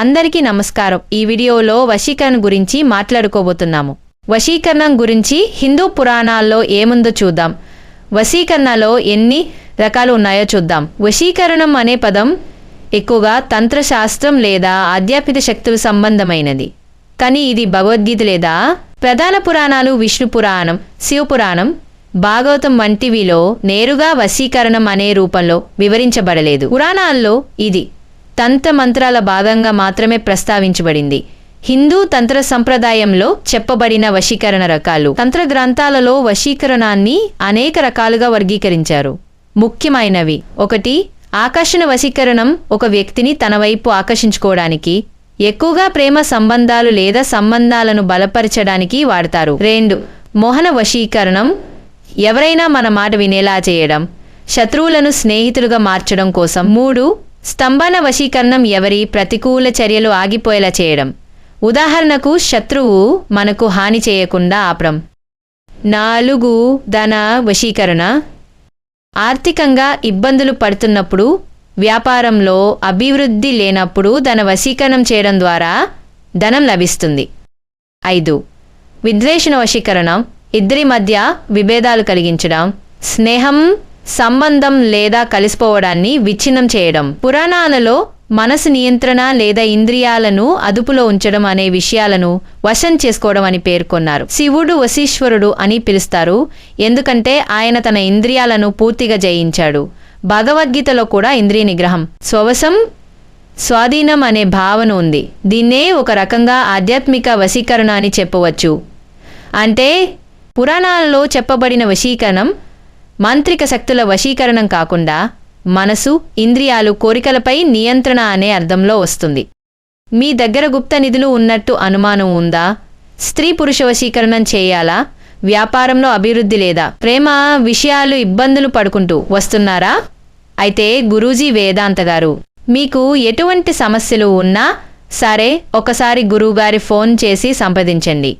అందరికీ నమస్కారం. ఈ వీడియోలో వశీకరణ గురించి మాట్లాడుకోబోతున్నాము. వశీకరణం గురించి హిందూ పురాణాల్లో ఏముందో చూద్దాం. వశీకరణలో ఎన్ని రకాలు ఉన్నాయో చూద్దాం. వశీకరణం అనే పదం ఎక్కువగా తంత్రశాస్త్రం లేదా ఆధ్యాత్మిక శక్తుల సంబంధమైనది. కానీ ఇది భగవద్గీత లేదా ప్రధాన పురాణాలు, విష్ణు పురాణం, శివపురాణం, భాగవతం వంటివిలో నేరుగా వశీకరణం అనే రూపంలో వివరించబడలేదు. పురాణాల్లో ఇది తంత్ర మంత్రాల భాగంగా మాత్రమే ప్రస్తావించబడింది. హిందూ తంత్ర సంప్రదాయంలో చెప్పబడిన వశీకరణ రకాలు. తంత్ర గ్రంథాలలో వశీకరణాన్ని అనేక రకాలుగా వర్గీకరించారు. ముఖ్యమైనవి: 1. ఆకర్షణ వశీకరణం, ఒక వ్యక్తిని తన వైపు ఆకర్షించుకోవడానికి, ఎక్కువగా ప్రేమ సంబంధాలు లేదా సంబంధాలను బలపరచడానికి వాడతారు. 2. మోహన వశీకరణం, ఎవరైనా మన మాట వినేలా చేయడం, శత్రువులను స్నేహితులుగా మార్చడం కోసం. 3. స్తంభన వశీకరణం, ఎవరి ప్రతికూల చర్యలు ఆగిపోయేలా చేయడం, ఉదాహరణకు శత్రువు మనకు హాని చేయకుండా ఆపడం. 4. ధన వశీకరణ, ఆర్థికంగా ఇబ్బందులు పడుతున్నప్పుడు, వ్యాపారంలో అభివృద్ధి లేనప్పుడు ధన వశీకరణం చేయడం ద్వారా ధనం లభిస్తుంది. 5. విద్వేషణ వశీకరణం, ఇద్దరి మధ్య విభేదాలు కలిగించడం, స్నేహం, సంబంధం లేదా కలిసిపోవడాన్ని విచ్ఛిన్నం చేయడం. పురాణాలలో మనసు నియంత్రణ లేదా ఇంద్రియాలను అదుపులో ఉంచడం అనే విషయాలను వశం చేసుకోవడం అని పేర్కొన్నారు. శివుడు వశీశ్వరుడు అని పిలుస్తారు, ఎందుకంటే ఆయన తన ఇంద్రియాలను పూర్తిగా జయించాడు. భగవద్గీతలో కూడా ఇంద్రియ నిగ్రహం, స్వవశం, స్వాధీనం అనే భావన ఉంది. దీన్నే ఒక రకంగా ఆధ్యాత్మిక వశీకరణ అని చెప్పవచ్చు. అంటే పురాణాలలో చెప్పబడిన వశీకరణం మాంత్రిక శక్తుల వశీకరణం కాకుండా మనసు, ఇంద్రియాలు, కోరికలపై నియంత్రణ అనే అర్థంలో వస్తుంది. మీ దగ్గర గుప్త నిధులు ఉన్నట్టు అనుమానం ఉందా? స్త్రీ పురుష వశీకరణం చేయాలా? వ్యాపారంలో అభివృద్ధి లేదా ప్రేమ విషయాలు ఇబ్బందులు పడుకుంటూ వస్తున్నారా? అయితే గురూజీ వేదాంత గారు మీకు ఎటువంటి సమస్యలు ఉన్నా సరే ఒకసారి గురువుగారి ఫోన్ చేసి సంప్రదించండి.